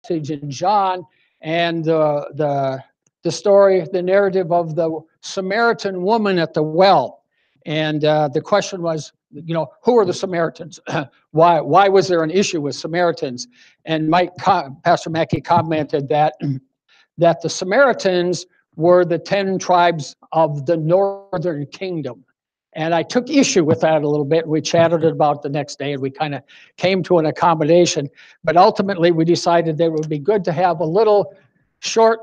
in John, and the story, the narrative of the Samaritan woman at the well. And the question was, who are the Samaritans? Why was there an issue with Samaritans? And Pastor Mackey commented that the Samaritans were the 10 tribes of the northern kingdom. And I took issue with that a little bit. We chatted about the next day, and we kind of came to an accommodation. But ultimately, we decided that it would be good to have a little short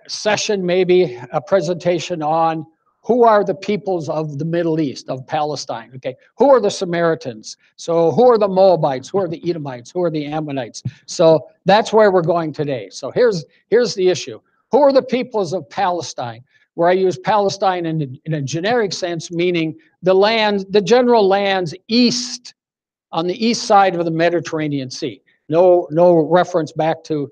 session, maybe a presentation on who are the peoples of the Middle East, of Palestine. Okay, who are the Samaritans? So who are the Moabites? Who are the Edomites? Who are the Ammonites? So that's where we're going today. So here's the issue. Who are the peoples of Palestine? Where I use Palestine in a generic sense, meaning the general lands east, on the east side of the Mediterranean Sea. No reference back to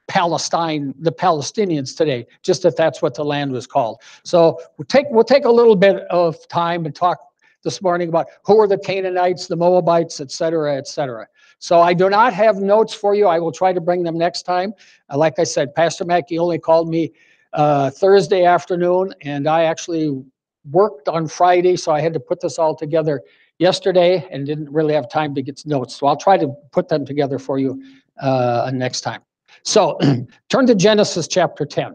Palestine, the Palestinians today, just that that's what the land was called. So we'll take a little bit of time and talk this morning about who are the Canaanites, the Moabites, et cetera, et cetera. So I do not have notes for you. I will try to bring them next time. Like I said, Pastor Mackey only called me Thursday afternoon, and I actually worked on Friday, so I had to put this all together yesterday and didn't really have time to get notes. So I'll try to put them together for you next time. So turn to Genesis chapter 10.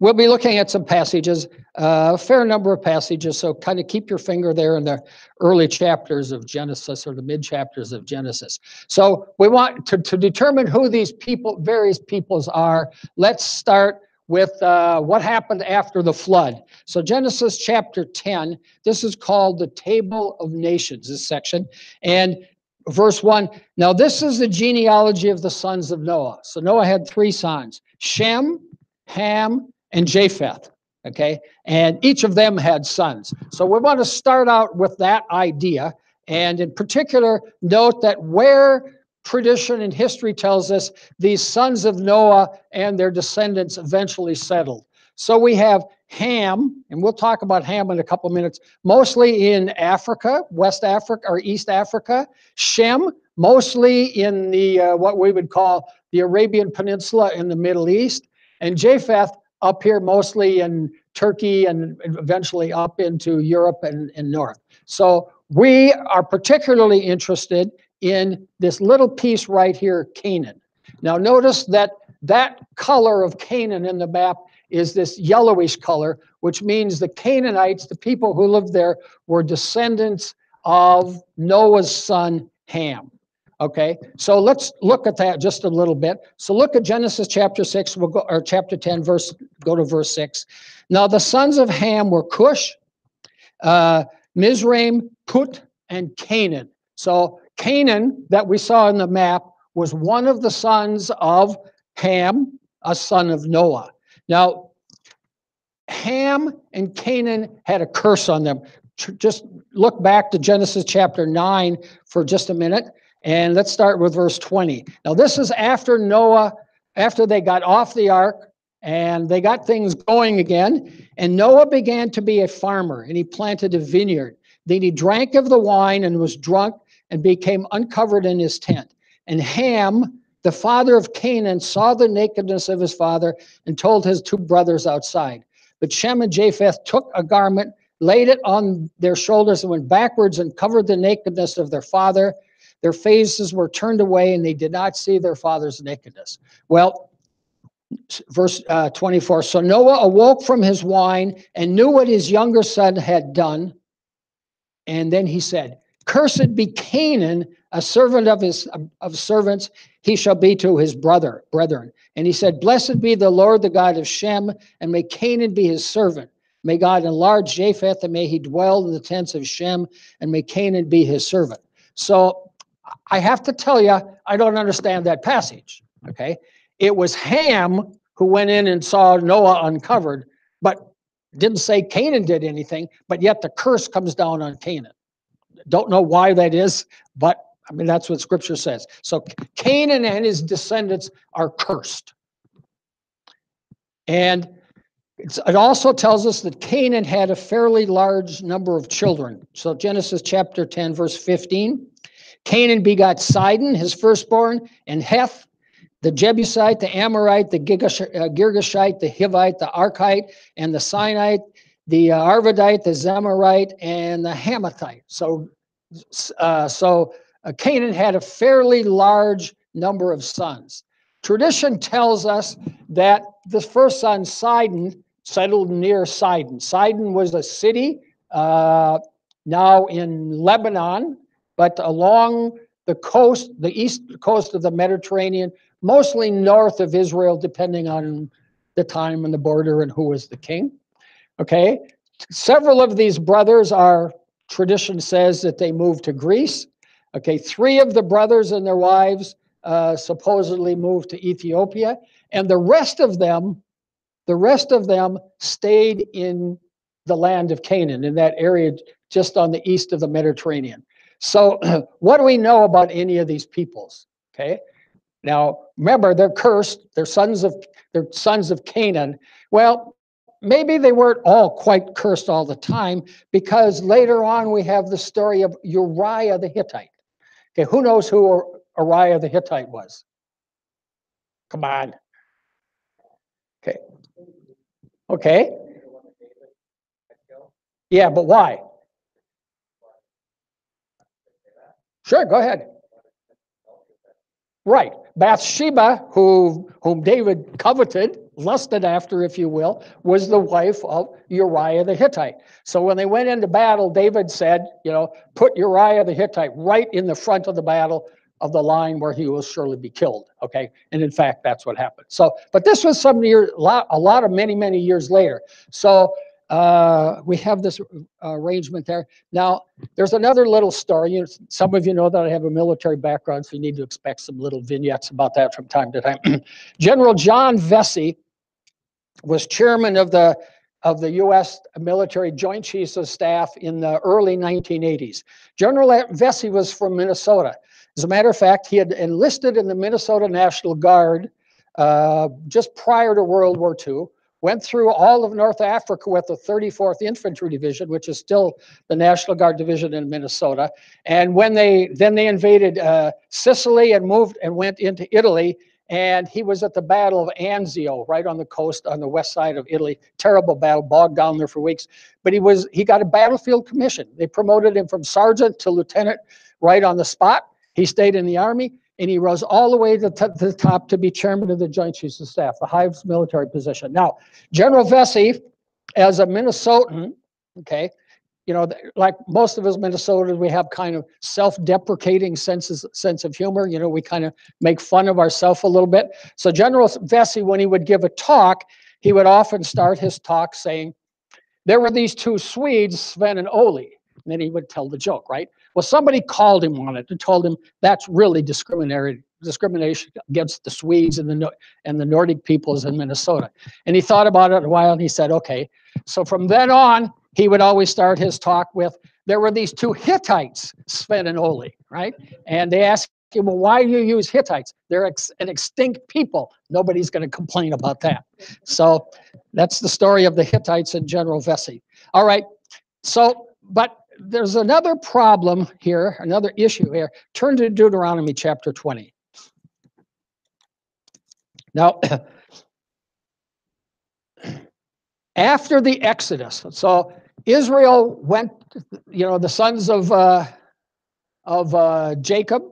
We'll be looking at some passages, a fair number of passages, so kind of keep your finger there in the early chapters of Genesis or the mid-chapters of Genesis. So we want to determine who these various peoples are. Let's start with what happened after the flood. So Genesis chapter 10, this is called the Table of Nations, this section. And verse 1, now this is the genealogy of the sons of Noah. So Noah had 3 sons, Shem, Ham, and Japheth, okay? And each of them had sons. So we want to start out with that idea, and in particular, note that where tradition and history tells us these sons of Noah and their descendants eventually settled. So we have Ham, and we'll talk about Ham in a couple of minutes, mostly in Africa, West Africa or East Africa. Shem, mostly in the what we would call the Arabian Peninsula in the Middle East. And Japheth up here mostly in Turkey and eventually up into Europe and north. So we are particularly interested in this little piece right here, Canaan. Now notice that color of Canaan in the map is this yellowish color, which means the Canaanites, the people who lived there, were descendants of Noah's son Ham. Okay, so let's look at that just a little bit. So look at Genesis chapter 6, or chapter 10, go to verse 6. Now the sons of Ham were Cush, Mizraim, Put, and Canaan. So Canaan, that we saw in the map, was one of the sons of Ham, a son of Noah. Now, Ham and Canaan had a curse on them. Just look back to Genesis chapter 9 for just a minute. And let's start with verse 20. Now, this is after Noah, after they got off the ark and they got things going again. And Noah began to be a farmer, and he planted a vineyard. Then he drank of the wine and was drunk and became uncovered in his tent. And Ham, the father of Canaan, saw the nakedness of his father and told his 2 brothers outside. But Shem and Japheth took a garment, laid it on their shoulders, and went backwards and covered the nakedness of their father. Their faces were turned away, and they did not see their father's nakedness. Well, verse 24, so Noah awoke from his wine and knew what his younger son had done. And then he said, cursed be Canaan, a servant of servants, he shall be to his brethren. And he said, blessed be the Lord, the God of Shem, and may Canaan be his servant. May God enlarge Japheth, and may he dwell in the tents of Shem, and may Canaan be his servant. So I have to tell you, I don't understand that passage, okay? It was Ham who went in and saw Noah uncovered, but didn't say Canaan did anything, but yet the curse comes down on Canaan. Don't know why that is, but I mean, that's what Scripture says. So Canaan and his descendants are cursed. And it also tells us that Canaan had a fairly large number of children. So Genesis chapter 10, verse 15. Canaan begot Sidon, his firstborn, and Heth, the Jebusite, the Amorite, the Girgashite, the Hivite, the Arkite, and the Sinite, the Arvadite, the Zemarite, and the Hamathite. So Canaan had a fairly large number of sons. Tradition tells us that the first son, Sidon, settled near Sidon. Sidon was a city now in Lebanon, but along the coast, the east coast of the Mediterranean, mostly north of Israel, depending on the time and the border and who was the king. Okay, several of these brothers are, tradition says that they moved to Greece. Okay, 3 of the brothers and their wives supposedly moved to Ethiopia, and the rest of them stayed in the land of Canaan, in that area just on the east of the Mediterranean. So what do we know about any of these peoples? Okay, now remember, they're cursed. They're sons of Canaan. Well, maybe they weren't all quite cursed all the time, because later on we have the story of Uriah the Hittite. Okay, who knows who Uriah the Hittite was? Come on. Okay. Okay. Yeah, but why? Sure, go ahead. Right. Bathsheba, whom David coveted, lusted after, if you will, was the wife of Uriah the Hittite. So when they went into battle, David said, put Uriah the Hittite right in the front of the battle of the line where he will surely be killed. Okay. And in fact, that's what happened. So, but this was some years, a lot of many years later. So we have this arrangement there. Now, there's another little story. Some of you know that I have a military background, so you need to expect some little vignettes about that from time to time. General John Vesey was chairman of the U.S. military Joint Chiefs of Staff in the early 1980s. General Vesey was from Minnesota. As a matter of fact, he had enlisted in the Minnesota National Guard just prior to World War II. Went through all of North Africa with the 34th Infantry Division, which is still the National Guard Division in Minnesota. And when they invaded Sicily and went into Italy, and he was at the Battle of Anzio, right on the coast on the west side of Italy. Terrible battle, bogged down there for weeks. But he got a battlefield commission. They promoted him from sergeant to lieutenant right on the spot. He stayed in the Army, and he rose all the way to the top to be chairman of the Joint Chiefs of Staff, the highest military position. Now, General Vesey, as a Minnesotan, okay, like most of us Minnesotans, we have kind of self-deprecating sense of humor. We kind of make fun of ourselves a little bit. So General Vesey, when he would give a talk, he would often start his talk saying, there were these 2 Swedes, Sven and Ole. And then he would tell the joke, right? Well, somebody called him on it and told him that's really discrimination against the Swedes and the Nordic peoples in Minnesota. And he thought about it a while, and he said, okay. So from then on, he would always start his talk with, there were these 2 Hittites, Sven and Ole, right? And they asked him, well, why do you use Hittites? They're an extinct people. Nobody's going to complain about that. So that's the story of the Hittites and General Vesey. All right. So, but there's another problem here, another issue here. Turn to Deuteronomy chapter 20. Now, after the Exodus, so Israel went, the sons of Jacob,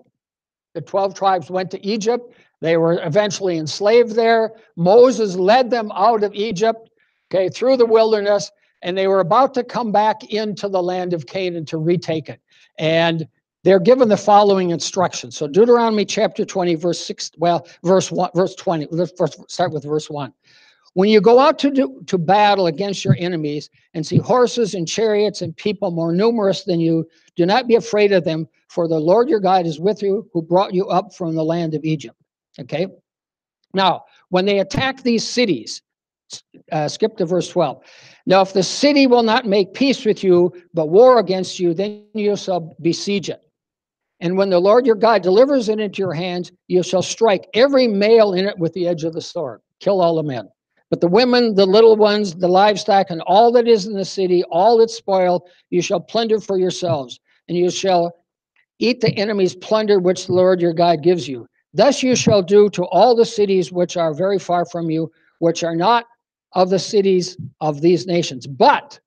the 12 tribes went to Egypt. They were eventually enslaved there. Moses led them out of Egypt, okay, through the wilderness, and they were about to come back into the land of Canaan to retake it. And they're given the following instructions. So Deuteronomy chapter 20, verse 20. Let's first start with verse 1. When you go out to battle against your enemies and see horses and chariots and people more numerous than you, do not be afraid of them, for the Lord your God is with you, who brought you up from the land of Egypt. Okay? Now, when they attack these cities, skip to verse 12. Now, if the city will not make peace with you, but war against you, then you shall besiege it. And when the Lord your God delivers it into your hands, you shall strike every male in it with the edge of the sword. Kill all the men. But the women, the little ones, the livestock, and all that is in the city, all its spoil, you shall plunder for yourselves. And you shall eat the enemy's plunder which the Lord your God gives you. Thus you shall do to all the cities which are very far from you, which are not of the cities of these nations, but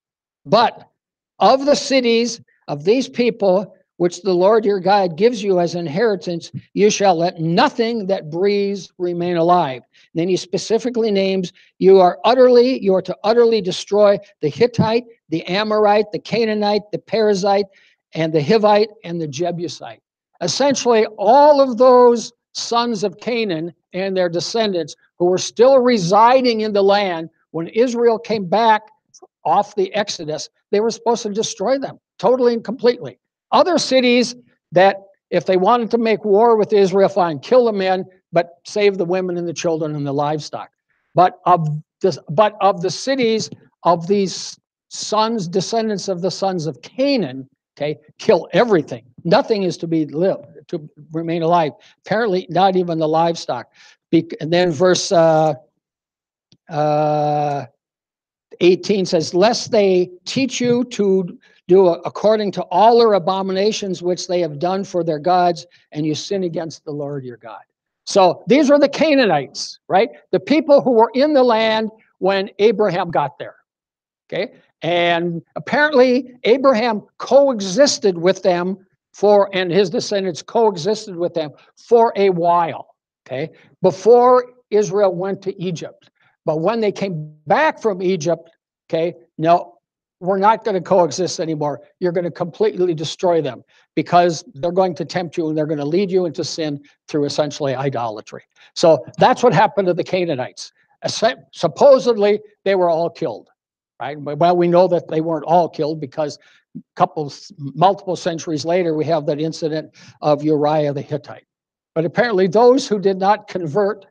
of the cities of these people, which the Lord your God gives you as inheritance, you shall let nothing that breathes remain alive. And then he specifically names, you are to utterly destroy the Hittite, the Amorite, the Canaanite, the Perizzite, and the Hivite, and the Jebusite. Essentially, all of those sons of Canaan and their descendants who were still residing in the land when Israel came back off the Exodus, they were supposed to destroy them totally and completely. Other cities that, if they wanted to make war with Israel, fine, kill the men, but save the women and the children and the livestock. But of the cities of these sons, descendants of the sons of Canaan, okay, kill everything. Nothing is to to remain alive. Apparently, not even the livestock. And then verse 18 says, lest they teach you to do according to all their abominations which they have done for their gods, and you sin against the Lord your God. So these are the Canaanites, right? The people who were in the land when Abraham got there. Okay. And apparently Abraham coexisted with them and his descendants coexisted with them for a while. Okay. Before Israel went to Egypt. But when they came back from Egypt, okay, no, we're not going to coexist anymore. You're going to completely destroy them because they're going to tempt you and they're going to lead you into sin through essentially idolatry. So that's what happened to the Canaanites. Supposedly, they were all killed, right? Well, we know that they weren't all killed because multiple centuries later, we have that incident of Uriah the Hittite. But apparently, those who did not convert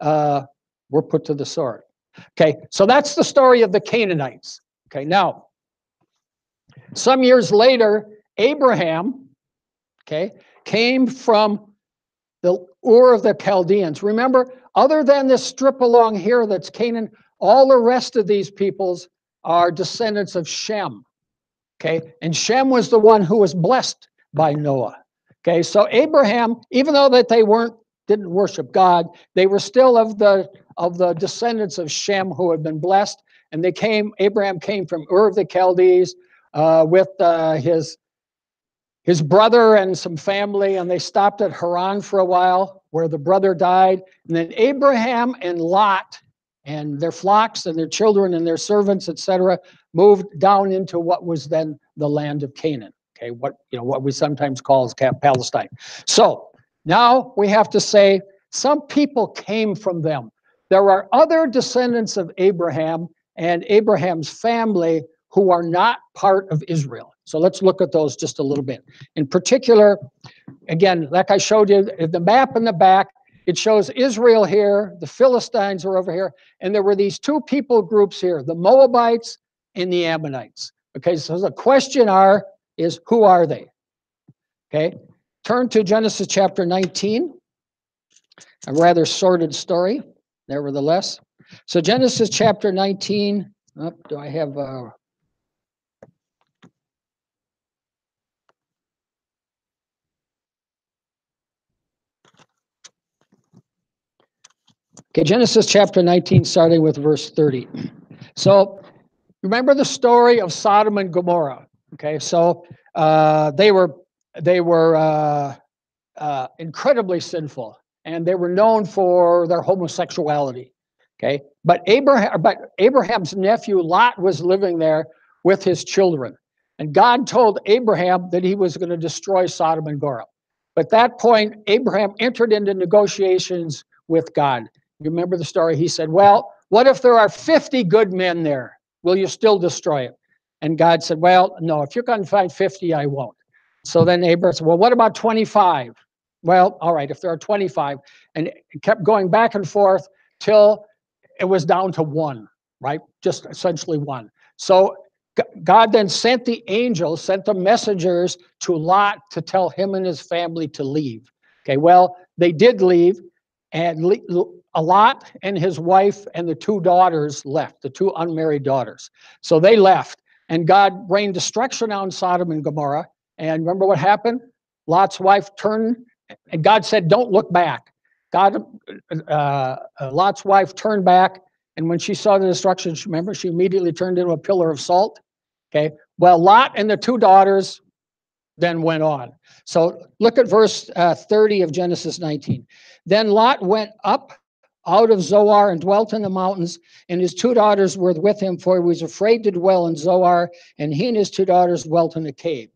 were put to the sword. Okay, so that's the story of the Canaanites. Okay, now, some years later, Abraham, okay, came from the Ur of the Chaldeans. Remember, other than this strip along here that's Canaan, all the rest of these peoples are descendants of Shem. Okay, and Shem was the one who was blessed by Noah. Okay, so Abraham, even though that they didn't worship God, they were still of the descendants of Shem who had been blessed, and Abraham came from Ur of the Chaldees with his brother and some family, and they stopped at Haran for a while, where the brother died, and then Abraham and Lot and their flocks and their children and their servants, etc., moved down into what was then the land of Canaan. Okay, what we sometimes call as Palestine. So now we have to say some people came from them. There are other descendants of Abraham and Abraham's family who are not part of Israel. So let's look at those just a little bit. In particular, again, like I showed you, the map in the back, it shows Israel here, the Philistines are over here, and there were these two people groups here, the Moabites and the Ammonites. Okay, so the question is who are they? Okay, turn to Genesis chapter 19, a rather sordid story, nevertheless. So Genesis chapter 19, do I have... Okay, Genesis chapter 19, starting with verse 30. So remember the story of Sodom and Gomorrah. Okay, so they were incredibly sinful, and they were known for their homosexuality. Okay, but Abraham's nephew Lot was living there with his children, and God told Abraham that he was going to destroy Sodom and Gomorrah. But at that point, Abraham entered into negotiations with God. You remember the story? He said, well, what if there are 50 good men there? Will you still destroy it? And God said, well, no, if you're going to find 50, I won't. So then Abraham said, well, what about 25? Well, all right, if there are 25. And it kept going back and forth till it was down to one, right? Just essentially one. So God then sent the messengers to Lot to tell him and his family to leave. Okay, well, they did leave, and Lot and his wife and the two daughters left, the two unmarried daughters. So they left, and God rained destruction on Sodom and Gomorrah. And remember what happened? Lot's wife turned, and God said, don't look back. God, Lot's wife turned back, and when she saw the destruction, remember, she immediately turned into a pillar of salt. Okay. Well, Lot and the two daughters then went on. So look at verse 30 of Genesis 19. Then Lot went up out of Zoar and dwelt in the mountains, and his two daughters were with him, for he was afraid to dwell in Zoar, and he and his two daughters dwelt in a cave.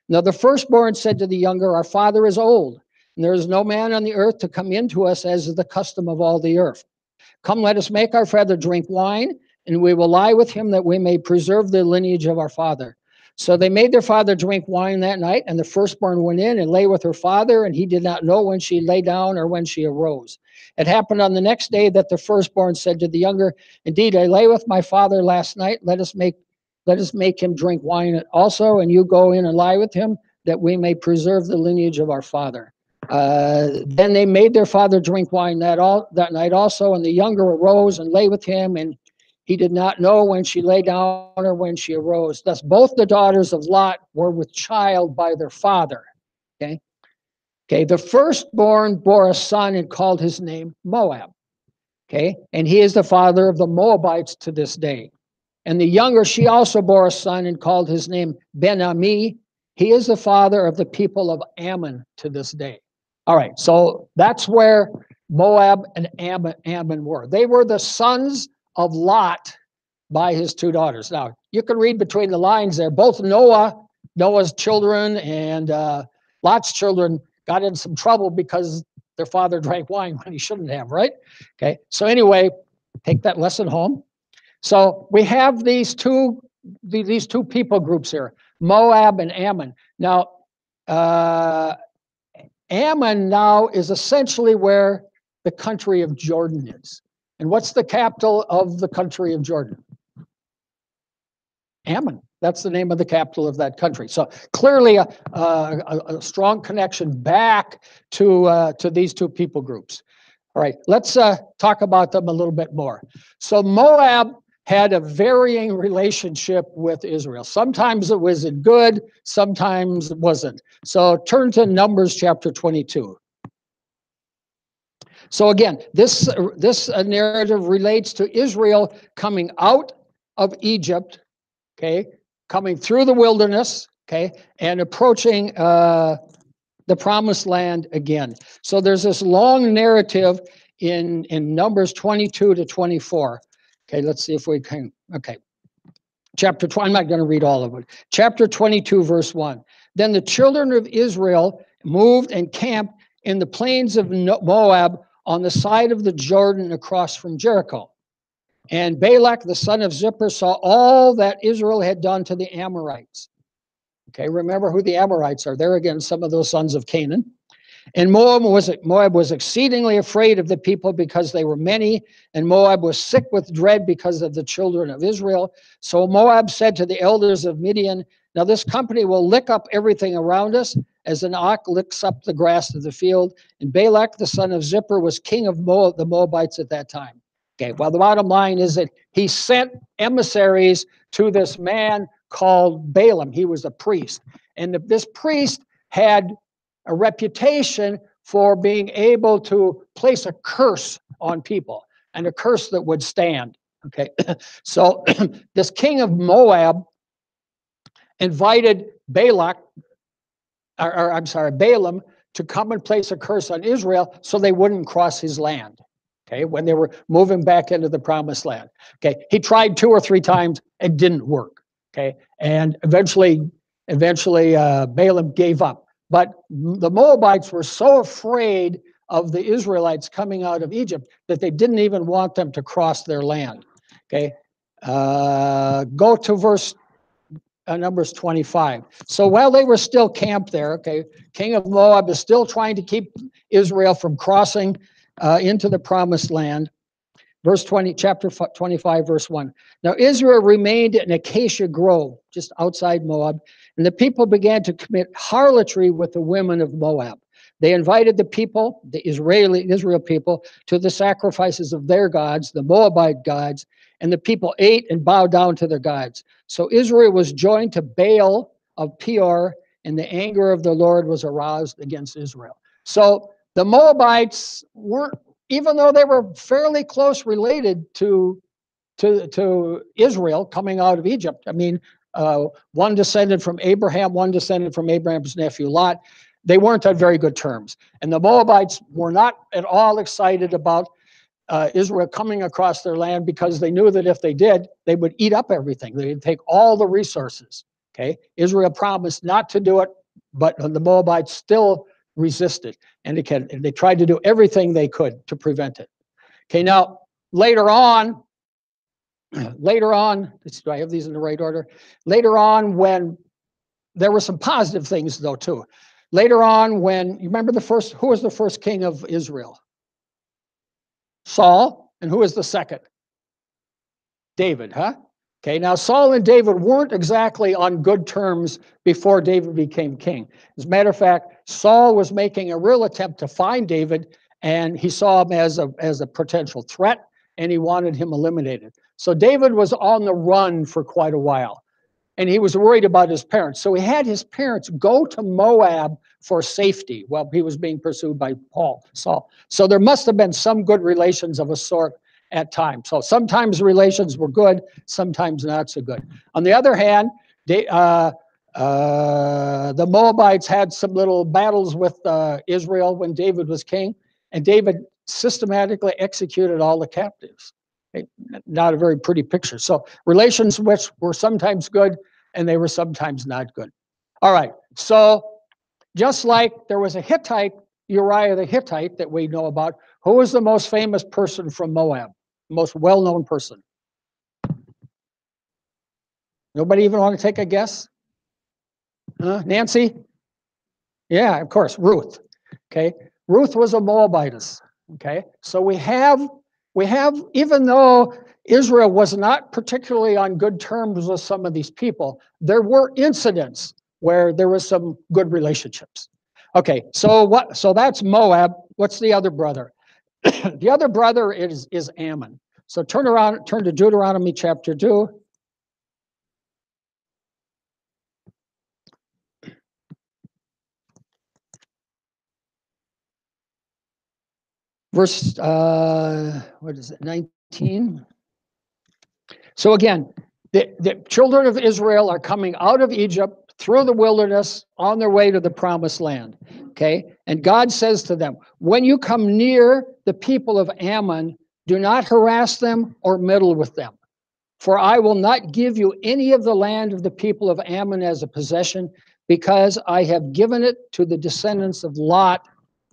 Now the firstborn said to the younger, our father is old, and there is no man on the earth to come in to us, as is the custom of all the earth. Come, let us make our father drink wine, and we will lie with him, that we may preserve the lineage of our father. So they made their father drink wine that night, and the firstborn went in and lay with her father, and he did not know when she lay down or when she arose. It happened on the next day that the firstborn said to the younger, indeed, I lay with my father last night. Let us make him drink wine also, and you go in and lie with him, that we may preserve the lineage of our father. Then they made their father drink wine that night also, and the younger arose and lay with him, and he did not know when she lay down or when she arose. Thus both the daughters of Lot were with child by their father. Okay. Okay. The firstborn bore a son and called his name Moab. Okay. And he is the father of the Moabites to this day. And the younger, she also bore a son and called his name Ben-Ami. He is the father of the people of Ammon to this day. All right, so that's where Moab and Ammon were. They were the sons of Lot by his two daughters. Now, you can read between the lines there. Both Noah's children, and Lot's children got in some trouble because their father drank wine when he shouldn't have, right? Okay, so anyway, take that lesson home. So we have these two people groups here, Moab and Ammon. Now, Ammon now is essentially where the country of Jordan is. And what's the capital of the country of Jordan? Ammon. That's the name of the capital of that country. So clearly a strong connection back to these two people groups. All right, let's talk about them a little bit more. So Moab had a varying relationship with Israel. Sometimes it was good, sometimes it wasn't. So turn to Numbers chapter 22. So again, this narrative relates to Israel coming out of Egypt, okay, coming through the wilderness, okay, and approaching the promised land again. So there's this long narrative in Numbers 22 to 24. Okay, let's see if we can. Okay. Chapter 20, I'm not going to read all of it. Chapter 22, verse 1. Then the children of Israel moved and camped in the plains of Moab on the side of the Jordan across from Jericho. And Balak, the son of Zippor, saw all that Israel had done to the Amorites. Okay, remember who the Amorites are. They're again some of those sons of Canaan. And Moab was exceedingly afraid of the people because they were many, and Moab was sick with dread because of the children of Israel. So Moab said to the elders of Midian, now this company will lick up everything around us, as an ox licks up the grass of the field. And Balak, the son of Zippor, was king of the Moabites at that time. Okay, well, the bottom line is that he sent emissaries to this man called Balaam. He was a priest. And this priest had a reputation for being able to place a curse on people, and a curse that would stand. Okay, so this king of Moab invited Balaam to come and place a curse on Israel so they wouldn't cross his land. Okay, when they were moving back into the promised land. Okay, he tried 2 or 3 times, it didn't work. Okay, and eventually Balaam gave up. But the Moabites were so afraid of the Israelites coming out of Egypt that they didn't even want them to cross their land. Okay, go to verse Numbers 25. So while they were still camped there, okay, king of Moab is still trying to keep Israel from crossing into the promised land. Verse 20, chapter 25, verse 1. Now Israel remained in Acacia Grove, just outside Moab, and the people began to commit harlotry with the women of Moab. They invited the people, the Israel people, to the sacrifices of their gods, the Moabite gods, and the people ate and bowed down to their gods. So Israel was joined to Baal of Peor, and the anger of the Lord was aroused against Israel. So The Moabites weren't, even though they were fairly close related to Israel coming out of Egypt. I mean, one descended from Abraham, one descended from Abraham's nephew Lot. They weren't on very good terms. And the Moabites were not at all excited about Israel coming across their land, because they knew that if they did, they would eat up everything. They'd take all the resources. Okay, Israel promised not to do it, but the Moabites still resisted, and they tried to do everything they could to prevent it. Okay, now later on, do I have these in the right order? Later on, when there were some positive things though too. Later on, when you remember who was the first king of Israel? Saul. And who was the second? David, huh? Okay, now Saul and David weren't exactly on good terms before David became king. As a matter of fact, Saul was making a real attempt to find David, and he saw him as a potential threat, and he wanted him eliminated. So David was on the run for quite a while, and he was worried about his parents. So he had his parents go to Moab for safety while he was being pursued by Saul. So there must have been some good relations of a sort at times. So sometimes relations were good, sometimes not so good. On the other hand, the Moabites had some little battles with Israel when David was king, and David systematically executed all the captives. Not a very pretty picture. So relations which were sometimes good, and they were sometimes not good. All right, so just like there was a Hittite, Uriah the Hittite, that we know about, who was the most famous person from Moab? Most well-known person? Nobody even want to take a guess? Nancy? Yeah, of course, Ruth. Okay, Ruth was a Moabitess. Okay, so we have, even though Israel was not particularly on good terms with some of these people, there were incidents where there was some good relationships. Okay, so that's Moab. What's the other brother? The other brother is Ammon. So turn to Deuteronomy chapter 2. Verse, what is it, 19? So again, the children of Israel are coming out of Egypt through the wilderness on their way to the promised land. Okay, and God says to them, when you come near the people of Ammon, do not harass them or meddle with them. For I will not give you any of the land of the people of Ammon as a possession, because I have given it to the descendants of Lot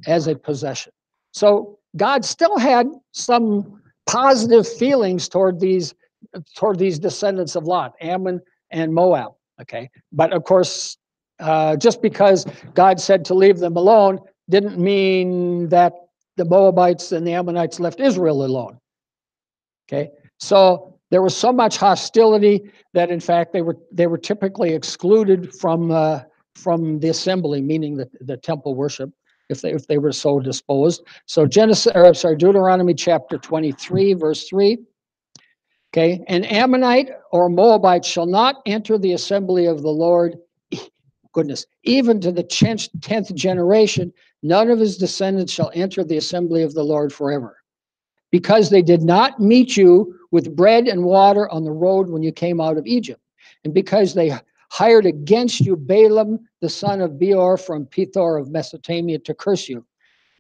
as a possession. So God still had some positive feelings toward these descendants of Lot, Ammon and Moab. Okay, but of course, just because God said to leave them alone didn't mean that the Moabites and the Ammonites left Israel alone. Okay, so there was so much hostility that, in fact, they were typically excluded from the assembly, meaning the temple worship, if they were so disposed. So Deuteronomy chapter 23, verse 3. Okay, an Ammonite or Moabite shall not enter the assembly of the Lord. Goodness, even to the 10th generation, none of his descendants shall enter the assembly of the Lord forever. Because they did not meet you with bread and water on the road when you came out of Egypt, and because they hired against you Balaam, the son of Beor from Pethor of Mesopotamia, to curse you.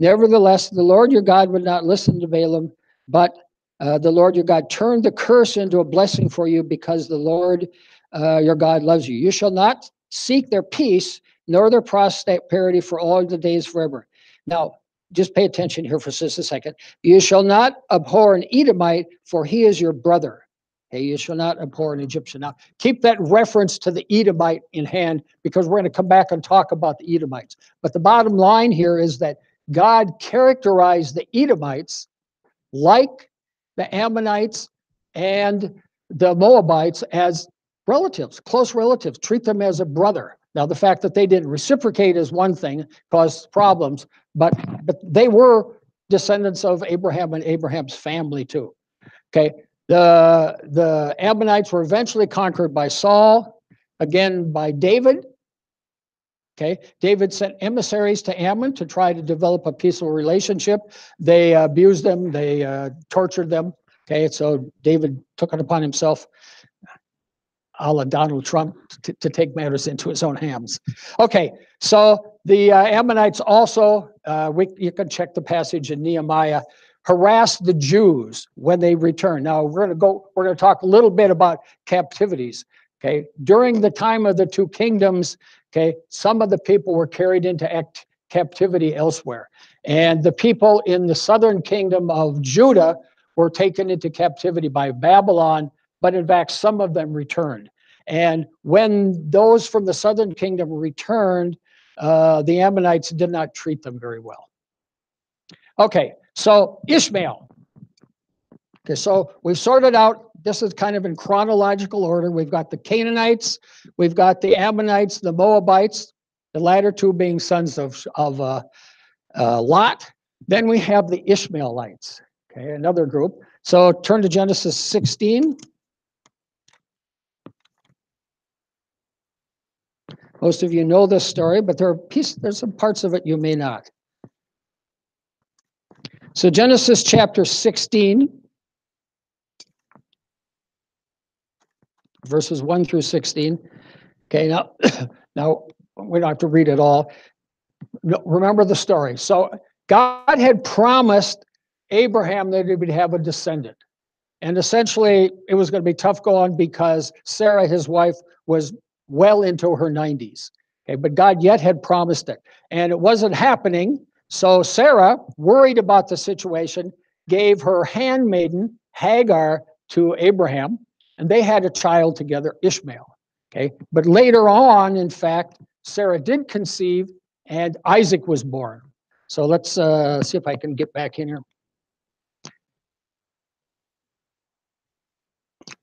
Nevertheless, the Lord your God would not listen to Balaam, but the Lord your God turned the curse into a blessing for you, because the Lord your God loves you. You shall not seek their peace, nor their prosperity for all the days forever. Now, just pay attention here for just a second. You shall not abhor an Edomite, for he is your brother. Okay, you shall not abhor an Egyptian. Now, keep that reference to the Edomite in hand, because we're going to come back and talk about the Edomites. But the bottom line here is that God characterized the Edomites like the Ammonites and the Moabites as relatives, close relatives. Treat them as a brother. Now, the fact that they didn't reciprocate is one thing, caused problems, but they were descendants of Abraham and Abraham's family too. Okay, the Ammonites were eventually conquered by Saul, again by David. Okay, David sent emissaries to Ammon to try to develop a peaceful relationship. They abused them, they tortured them. Okay, so David took it upon himself, a la Donald Trump, to take matters into his own hands. Okay, so the Ammonites also, you can check the passage in Nehemiah, harassed the Jews when they returned. Now we're going to talk a little bit about captivities. Okay, during the time of the two kingdoms, okay, some of the people were carried into captivity elsewhere, and the people in the southern kingdom of Judah were taken into captivity by Babylon. But in fact, some of them returned. And when those from the southern kingdom returned, the Ammonites did not treat them very well. Okay, so Ishmael. Okay, so we've sorted out, this is kind of in chronological order. We've got the Canaanites, we've got the Ammonites, the Moabites, the latter two being sons of Lot. Then we have the Ishmaelites, okay, another group. So turn to Genesis 16. Most of you know this story, but there's some parts of it you may not. So Genesis chapter 16, verses 1 through 16. Okay, now we don't have to read it all. Remember the story. So God had promised Abraham that he would have a descendant. And essentially, it was going to be tough going because Sarah, his wife, was well into her 90s. Okay, but God yet had promised it. And it wasn't happening. So Sarah, worried about the situation, gave her handmaiden, Hagar, to Abraham. And they had a child together, Ishmael. Okay, but later on, in fact, Sarah did conceive and Isaac was born. So let's see if I can get back in here.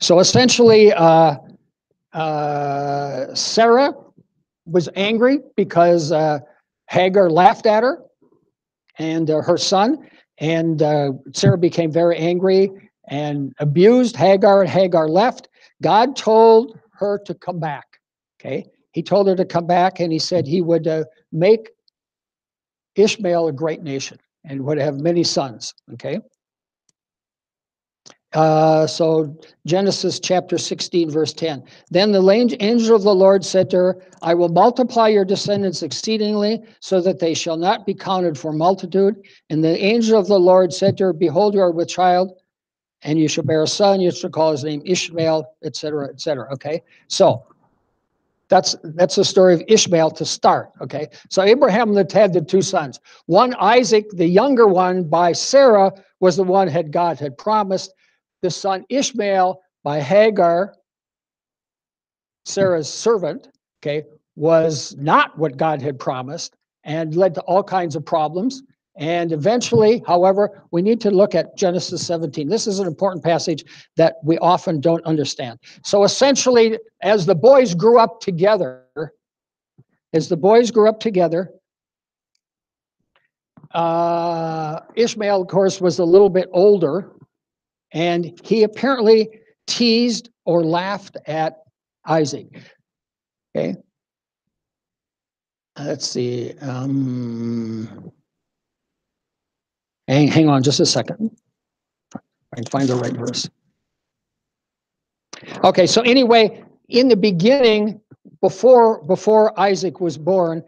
So essentially, Sarah was angry because Hagar laughed at her and her son, and Sarah became very angry and abused Hagar, and Hagar left. God told her to come back. Okay, he told her to come back, and he said he would make Ishmael a great nation and would have many sons. Okay. So Genesis chapter 16, verse 10. Then the angel of the Lord said to her, I will multiply your descendants exceedingly, so that they shall not be counted for multitude. And the angel of the Lord said to her, behold, you are with child, and you shall bear a son, you shall call his name Ishmael, etc., etc. Okay, so that's the story of Ishmael to start. Okay, so Abraham had the two sons. One, Isaac, the younger one by Sarah, was the one God had promised. The son Ishmael by Hagar, Sarah's servant, okay, was not what God had promised and led to all kinds of problems. And eventually, however, we need to look at Genesis 17. This is an important passage that we often don't understand. So essentially, as the boys grew up together, Ishmael, of course, was a little bit older, and he apparently teased or laughed at Isaac. Okay. Let's see. Hang on just a second. I can find the right verse. Okay, so anyway, in the beginning, before Isaac was born,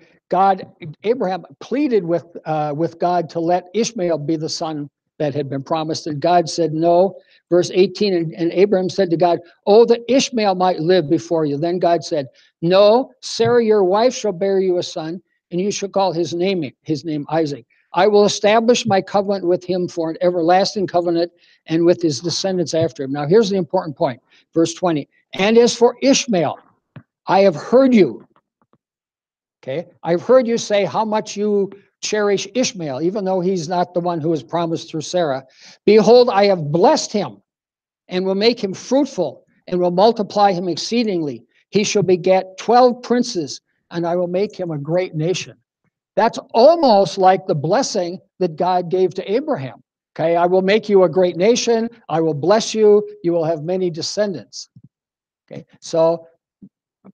Abraham pleaded with God to let Ishmael be the son that had been promised, and God said no. Verse 18, and Abraham said to God, oh, that Ishmael might live before you. Then God said, no, Sarah, your wife, shall bear you a son, and you shall call his name Isaac. I will establish my covenant with him for an everlasting covenant, and with his descendants after him. Now, here's the important point. Verse 20, and as for Ishmael, I have heard you. Okay, I've heard you say how much you cherish Ishmael, even though he's not the one who was promised through Sarah. Behold, I have blessed him and will make him fruitful and will multiply him exceedingly. He shall beget 12 princes, and I will make him a great nation. That's almost like the blessing that God gave to Abraham. Okay, I will make you a great nation. I will bless you. You will have many descendants. Okay, so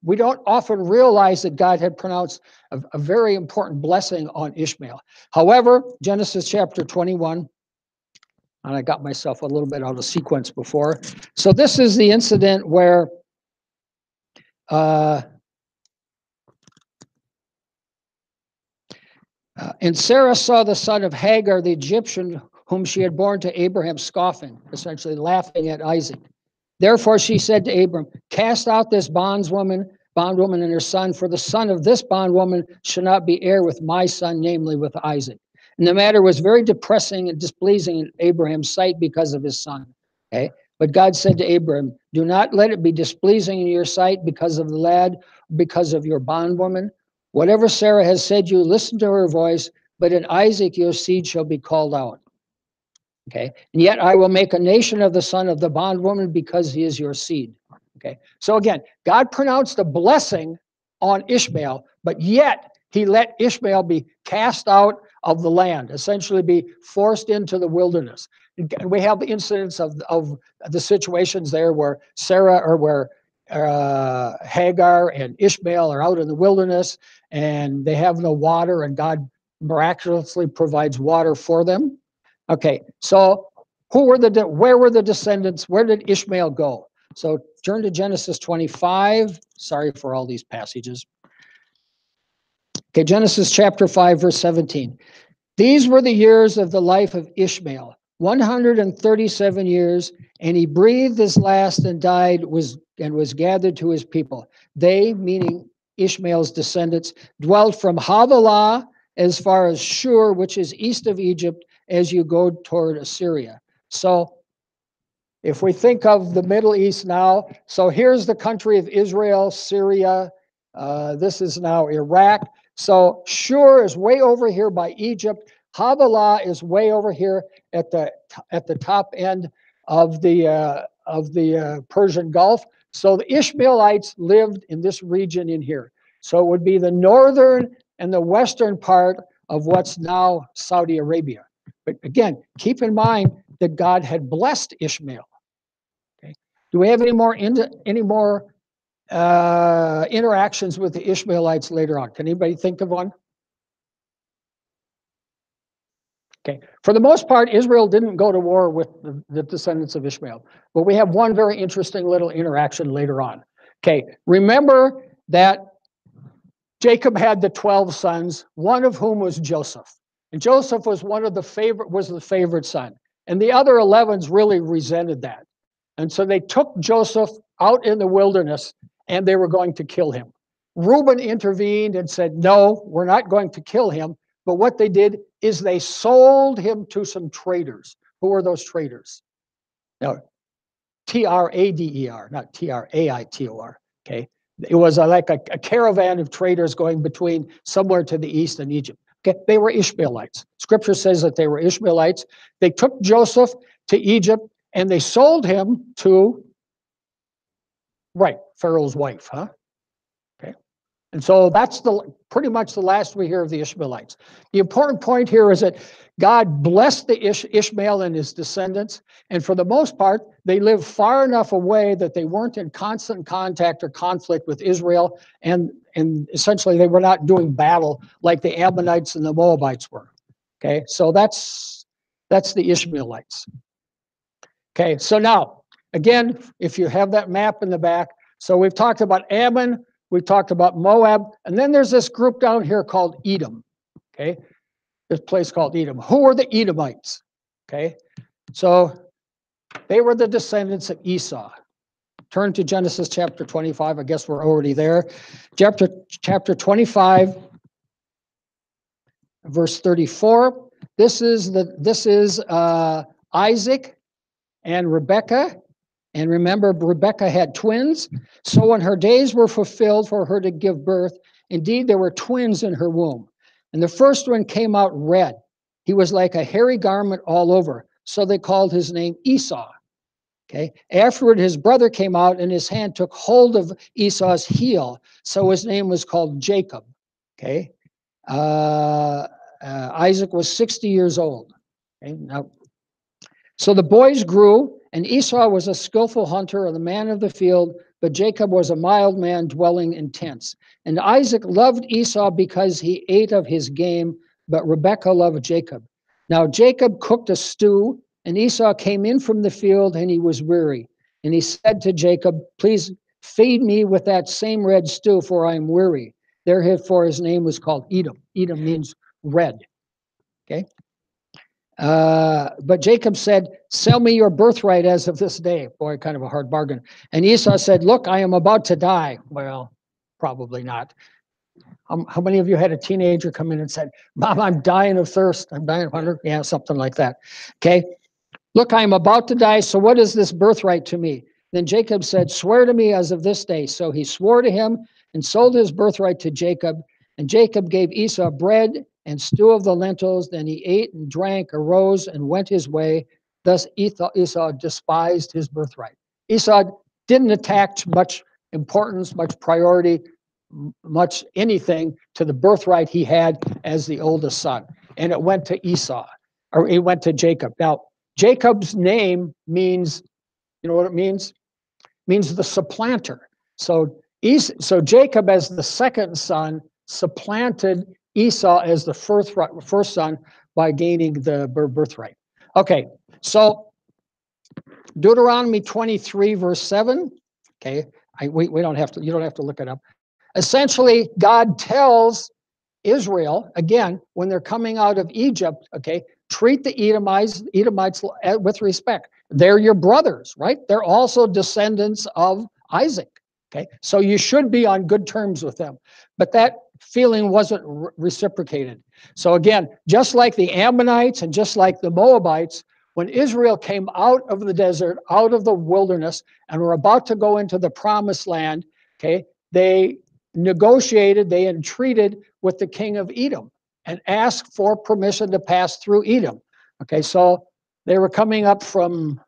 we don't often realize that God had pronounced a very important blessing on Ishmael. However, Genesis chapter 21, and I got myself a little bit out of sequence before. So this is the incident where and Sarah saw the son of Hagar, the Egyptian, whom she had borne to Abraham, scoffing, essentially laughing at Isaac. Therefore she said to Abram, cast out this bondwoman and her son, for the son of this bondwoman shall not be heir with my son, namely with Isaac. And the matter was very depressing and displeasing in Abraham's sight because of his son. Okay. But God said to Abram, do not let it be displeasing in your sight because of the lad, because of your bondwoman. Whatever Sarah has said you, listen to her voice, but in Isaac your seed shall be called out. Okay. And yet I will make a nation of the son of the bondwoman because he is your seed. Okay. So again, God pronounced a blessing on Ishmael, but yet he let Ishmael be cast out of the land, essentially be forced into the wilderness. And we have the incidents of the situations there where Sarah or where Hagar and Ishmael are out in the wilderness and they have no water, and God miraculously provides water for them. Okay, so where were the descendants? Where did Ishmael go? So turn to Genesis 25. Sorry for all these passages. Okay, Genesis chapter 5, verse 17. These were the years of the life of Ishmael, 137 years, and he breathed his last and died, was gathered to his people. They, meaning Ishmael's descendants, dwelt from Havilah as far as Shur, which is east of Egypt, as you go toward Assyria. So if we think of the Middle East now, so here's the country of Israel, Syria. This is now Iraq. So Shur is way over here by Egypt. Havilah is way over here at the top end of the Persian Gulf. So the Ishmaelites lived in this region in here. So it would be the northern and the western part of what's now Saudi Arabia. But again, keep in mind that God had blessed Ishmael. Okay. Do we have any more interactions with the Ishmaelites later on? Can anybody think of one? Okay. For the most part, Israel didn't go to war with the descendants of Ishmael, but we have one very interesting little interaction later on. Okay. Remember that Jacob had the 12 sons, one of whom was Joseph. And Joseph was the favorite son. And the other 11s really resented that. And so they took Joseph out in the wilderness and they were going to kill him. Reuben intervened and said, no, we're not going to kill him. But what they did is they sold him to some traders. Who were those traders? Now, Trader, not Traitor. Okay. It was like a caravan of traders going between somewhere to the east and Egypt. Okay, they were Ishmaelites. Scripture says that they were Ishmaelites. They took Joseph to Egypt and they sold him to, Pharaoh's wife, huh? Okay. And so that's pretty much the last we hear of the Ishmaelites. The important point here is that God blessed the Ishmael and his descendants, and for the most part, they lived far enough away that they weren't in constant contact or conflict with Israel, and essentially they were not doing battle like the Ammonites and the Moabites were. Okay, so that's the Ishmaelites. Okay, so now, again, if you have that map in the back, so we've talked about Ammon, we've talked about Moab, and then there's this group down here called Edom. Okay, this place called Edom. Who were the Edomites? Okay, so they were the descendants of Esau. Turn to Genesis chapter 25. I guess we're already there. Chapter 25, verse 34. This is Isaac and Rebekah. And remember, Rebekah had twins. So when her days were fulfilled for her to give birth, indeed there were twins in her womb. And the first one came out red. He was like a hairy garment all over. So they called his name Esau. Okay. Afterward, his brother came out and his hand took hold of Esau's heel. So his name was called Jacob. Okay. Isaac was 60 years old. Okay. Now, so the boys grew, and Esau was a skillful hunter and a man of the field, but Jacob was a mild man dwelling in tents. And Isaac loved Esau because he ate of his game, but Rebekah loved Jacob. Now Jacob cooked a stew, and Esau came in from the field, and he was weary. And he said to Jacob, please feed me with that same red stew, for I am weary. Therefore his name was called Edom. Edom means red. Okay. But Jacob said, sell me your birthright as of this day. Boy, kind of a hard bargain. And Esau said, look, I am about to die. Well, probably not. How many of you had a teenager come in and said, Mom, I'm dying of thirst. I'm dying of hunger. Yeah, something like that. Okay. Look, I am about to die. So what is this birthright to me? Then Jacob said, swear to me as of this day. So he swore to him and sold his birthright to Jacob. And Jacob gave Esau bread and stew of the lentils. Then he ate and drank, arose and went his way. Thus Esau despised his birthright. Esau didn't attach much importance, much priority, much anything to the birthright he had as the oldest son. And it went to Esau, or it went to Jacob. Now, Jacob's name means, you know what it means? It means the supplanter. So Jacob, as the second son, supplanted Esau as the first son by gaining the birthright. Okay, so Deuteronomy 23, verse 7. Okay, we don't have to. You don't have to look it up. Essentially, God tells Israel again when they're coming out of Egypt. Okay, treat the Edomites with respect. They're your brothers, right? They're also descendants of Isaac. Okay, so you should be on good terms with them. But that feeling wasn't reciprocated. So again, just like the Ammonites and just like the Moabites, when Israel came out of the desert, out of the wilderness, and were about to go into the promised land, okay, they negotiated, they entreated with the king of Edom and asked for permission to pass through Edom. Okay, so they were coming up from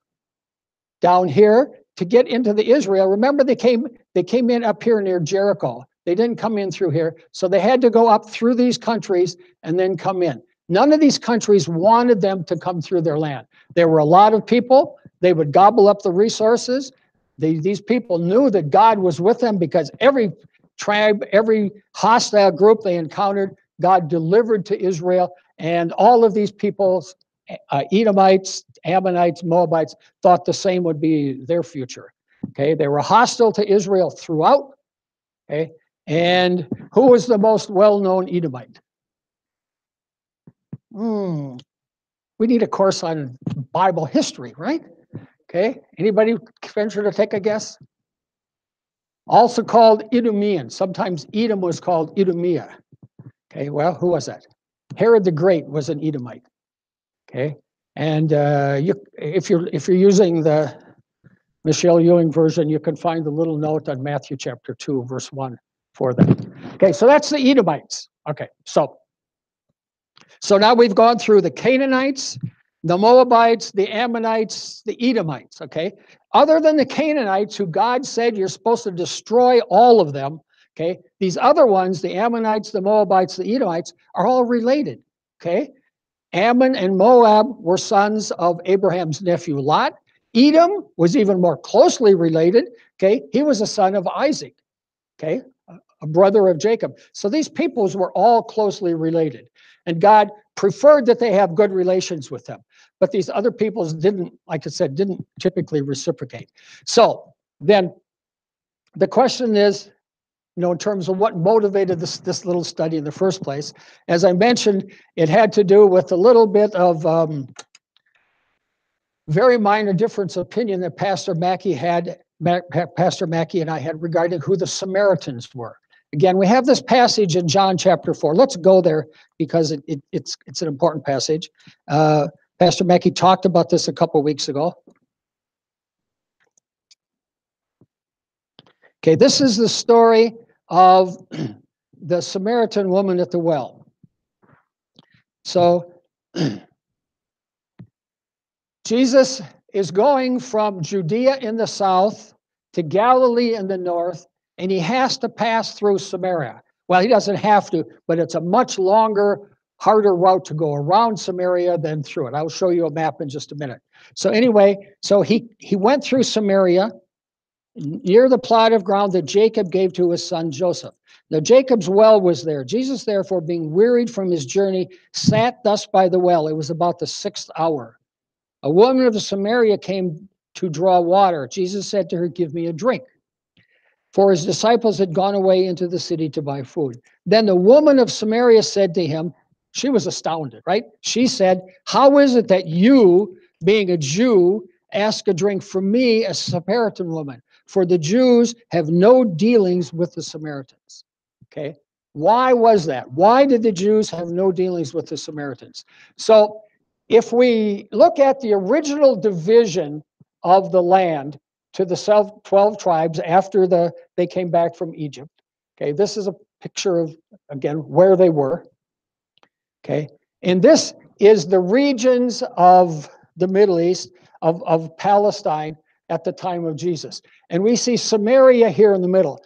down here to get into the Israel. Remember, they came in up here near Jericho. They didn't come in through here. So they had to go up through these countries and then come in. None of these countries wanted them to come through their land. There were a lot of people. They would gobble up the resources. These people knew that God was with them because every tribe, every hostile group they encountered, God delivered to Israel. And all of these peoples, Edomites, Ammonites, Moabites, thought the same would be their future. Okay, they were hostile to Israel throughout. Okay, and who was the most well-known Edomite? We need a course on Bible history, right? Okay, anybody venture to take a guess? Also called Idumean. Sometimes Edom was called Idumea. Okay, well, who was that? Herod the Great was an Edomite. Okay, and if you're using the Michelle Ewing version, you can find the little note on Matthew chapter 2, verse 1 for that. Okay, so that's the Edomites. Okay, so now we've gone through the Canaanites, the Moabites, the Ammonites, the Edomites. Okay, other than the Canaanites, who God said you're supposed to destroy all of them. Okay, these other ones, the Ammonites, the Moabites, the Edomites, are all related. Okay, Ammon and Moab were sons of Abraham's nephew Lot. Edom was even more closely related. Okay, he was a son of Isaac. Okay, a brother of Jacob. So these peoples were all closely related, and God preferred that they have good relations with them. But these other peoples didn't, like I said, didn't typically reciprocate. So then the question is, in terms of what motivated this little study in the first place. As I mentioned, it had to do with a little bit of very minor difference of opinion that Pastor Mackey and I had regarding who the Samaritans were. Again, we have this passage in John chapter 4. Let's go there because it's an important passage. Pastor Mackey talked about this a couple weeks ago. Okay, this is the story of the Samaritan woman at the well. So Jesus is going from Judea in the south to Galilee in the north, and he has to pass through Samaria. Well, he doesn't have to, but it's a much longer, harder route to go around Samaria than through it. I'll show you a map in just a minute. So anyway, so he went through Samaria near the plot of ground that Jacob gave to his son Joseph. Now Jacob's well was there. Jesus, therefore, being wearied from his journey, sat thus by the well. It was about the 6th hour. A woman of Samaria came to draw water. Jesus said to her, "Give me a drink." For his disciples had gone away into the city to buy food. Then the woman of Samaria said to him, she was astounded, right? She said, "How is it that you, being a Jew, ask a drink from me, a Samaritan woman? For the Jews have no dealings with the Samaritans." Okay. Why was that? Why did the Jews have no dealings with the Samaritans? So if we look at the original division of the land to the 12 tribes after they came back from Egypt, okay, this is a picture of, again, where they were. Okay, and this is the regions of the Middle East, of Palestine at the time of Jesus. And we see Samaria here in the middle.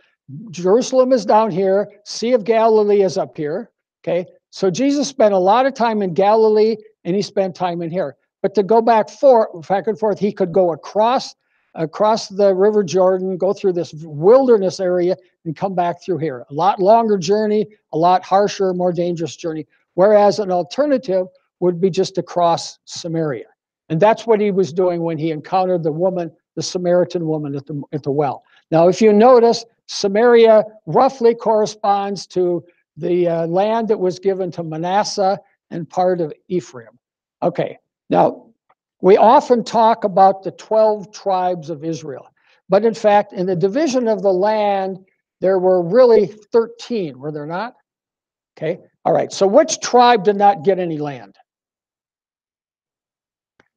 Jerusalem is down here. Sea of Galilee is up here. Okay, so Jesus spent a lot of time in Galilee and he spent time in here. But to go back and forth, he could go across the River Jordan, go through this wilderness area and come back through here. A lot longer journey, a lot harsher, more dangerous journey. Whereas an alternative would be just to cross Samaria. And that's what he was doing when he encountered the woman, the Samaritan woman at the well. Now, if you notice, Samaria roughly corresponds to the land that was given to Manasseh and part of Ephraim. Okay, now, we often talk about the 12 tribes of Israel. But in fact, in the division of the land, there were really 13, were there not? Okay, all right, so which tribe did not get any land?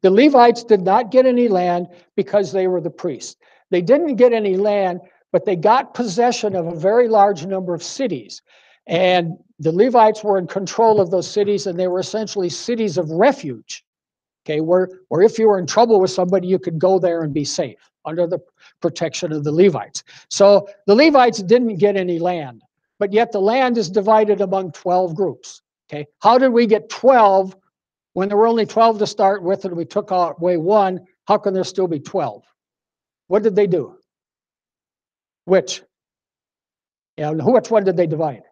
The Levites did not get any land because they were the priests. They didn't get any land, but they got possession of a very large number of cities. And the Levites were in control of those cities, and they were essentially cities of refuge. Okay, where if you were in trouble with somebody, you could go there and be safe under the protection of the Levites. So the Levites didn't get any land, but yet the land is divided among 12 groups. Okay, how did we get 12 when there were only 12 to start with and we took away one? How can there still be 12? What did they do? Which? Yeah, which one did they divide?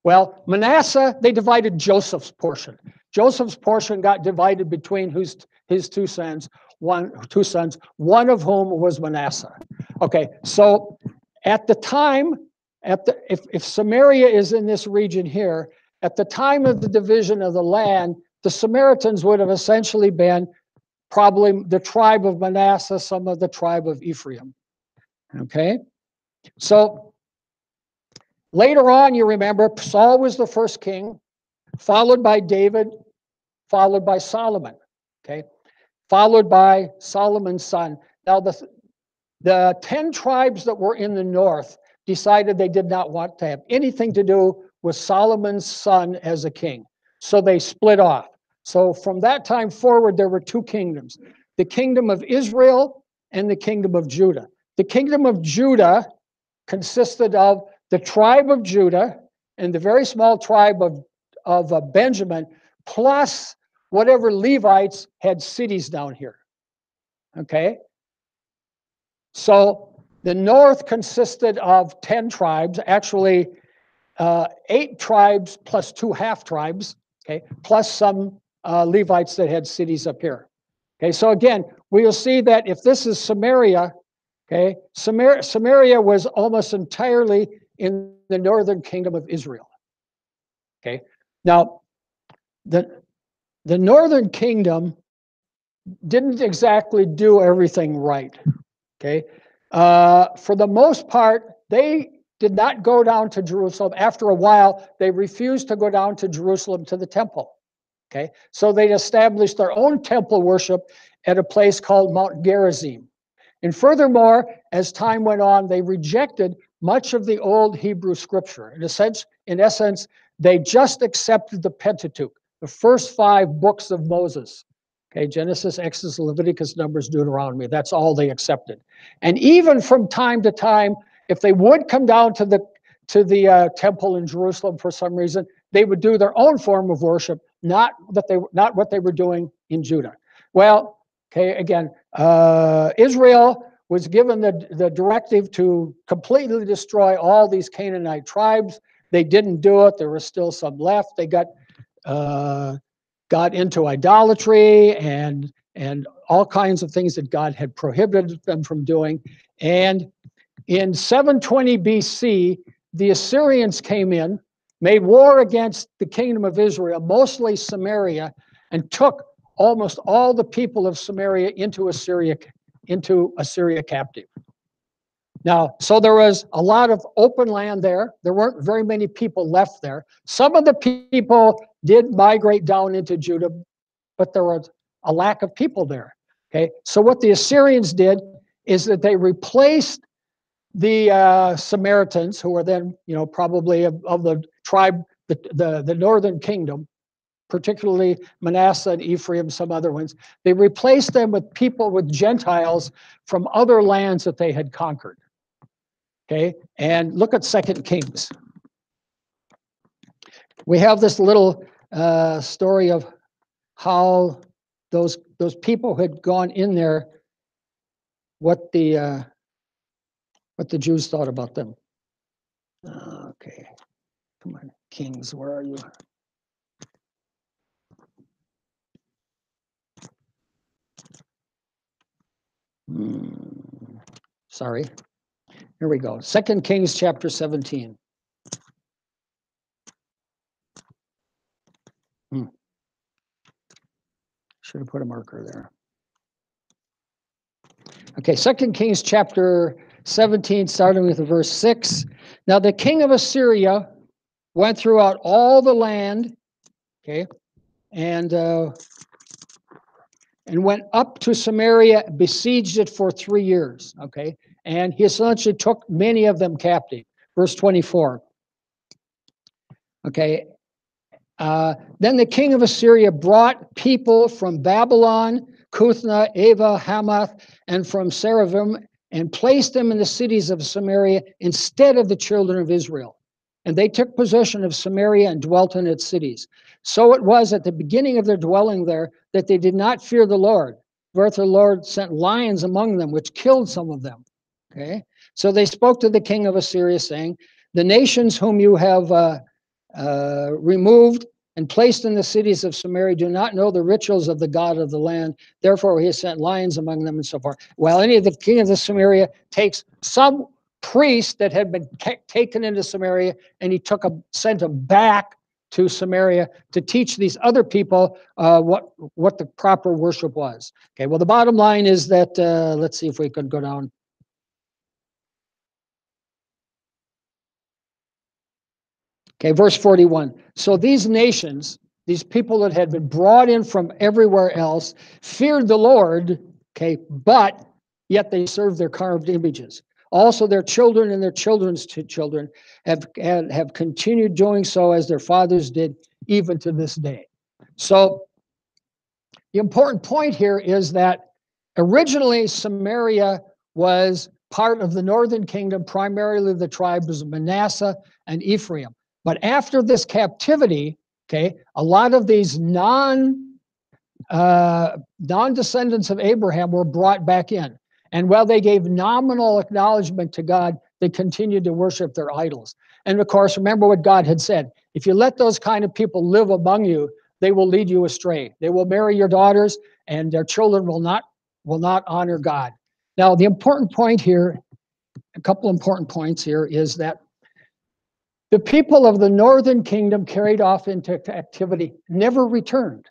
Well, Manasseh, they divided Joseph's portion. Joseph's portion got divided between his two sons, one of whom was Manasseh. Okay, so at the time, if Samaria is in this region here, at the time of the division of the land, the Samaritans would have essentially been probably the tribe of Manasseh, some of the tribe of Ephraim. Okay, so later on, you remember, Saul was the first king, followed by David, followed by Solomon, okay? Followed by Solomon's son. Now, the 10 tribes that were in the north decided they did not want to have anything to do with Solomon's son as a king. So they split off. So from that time forward, there were two kingdoms, the kingdom of Israel and the kingdom of Judah. The kingdom of Judah consisted of the tribe of Judah and the very small tribe of Benjamin, plus whatever Levites had cities down here. Okay? So the north consisted of 10 tribes, actually 8 tribes plus 2 half tribes, okay, plus some Levites that had cities up here. Okay, so again, we will see that if this is Samaria, okay, Samaria was almost entirely in the northern kingdom of Israel. Okay, now the northern kingdom didn't exactly do everything right. Okay, for the most part, they did not go down to Jerusalem. After a while, they refused to go down to Jerusalem to the temple. Okay, so they established their own temple worship at a place called Mount Gerizim. And furthermore, as time went on, they rejected much of the old Hebrew scripture. In essence, they just accepted the Pentateuch, the first 5 books of Moses. Okay, Genesis, Exodus, Leviticus, Numbers, Deuteronomy. That's all they accepted. And even from time to time, if they would come down to the temple in Jerusalem for some reason, they would do their own form of worship, not what they were doing in Judah. Well, okay, again, Israel was given the directive to completely destroy all these Canaanite tribes. They didn't do it. There were still some left. They got into idolatry and all kinds of things that God had prohibited them from doing. And in 720 BC, the Assyrians came in, made war against the kingdom of Israel, mostly Samaria, and took almost all the people of Samaria into Assyria captive. Now, so there was a lot of open land there. There weren't very many people left there. Some of the people did migrate down into Judah, but there was a lack of people there. Okay, so what the Assyrians did is that they replaced the Samaritans, who were then, probably of the tribe, the northern kingdom, particularly Manasseh and Ephraim, some other ones. They replaced them with Gentiles from other lands that they had conquered. Okay, and look at 2 Kings. We have this little story of how those people had gone in there, what the Jews thought about them. Okay, come on, Kings, where are you? Sorry. Here we go. 2 Kings chapter 17. Should have put a marker there. Okay, 2 Kings chapter 17, starting with verse 6. Now the king of Assyria went throughout all the land, okay, and went up to Samaria, besieged it for 3 years, okay, and he essentially took many of them captive. Verse 24. Okay, then the king of Assyria brought people from Babylon, Cuthna, Ava, Hamath, and from Seraphim, and placed them in the cities of Samaria instead of the children of Israel. And they took possession of Samaria and dwelt in its cities. So it was at the beginning of their dwelling there that they did not fear the Lord. Wherefore the Lord sent lions among them, which killed some of them. Okay, so they spoke to the king of Assyria, saying, "The nations whom you have removed and placed in the cities of Samaria do not know the rituals of the God of the land. Therefore he has sent lions among them," and so forth. Well, the king of the Samaria takes some priest that had been taken into Samaria, and he sent them back to Samaria to teach these other people what the proper worship was. Okay, well, the bottom line is that, let's see if we could go down. Okay, verse 41. So these nations, these people that had been brought in from everywhere else, feared the Lord, okay, but yet they served their carved images. Also their children and their children's children have continued doing so as their fathers did, even to this day. So the important point here is that originally Samaria was part of the northern kingdom, primarily the tribes of Manasseh and Ephraim. But after this captivity, okay, a lot of these non-descendants of Abraham were brought back in. And while they gave nominal acknowledgement to God, they continued to worship their idols. And of course, remember what God had said. If you let those kind of people live among you, they will lead you astray. They will marry your daughters, and their children will not honor God. Now, the important point here, a couple important points here, is that the people of the northern kingdom carried off into captivity never returned.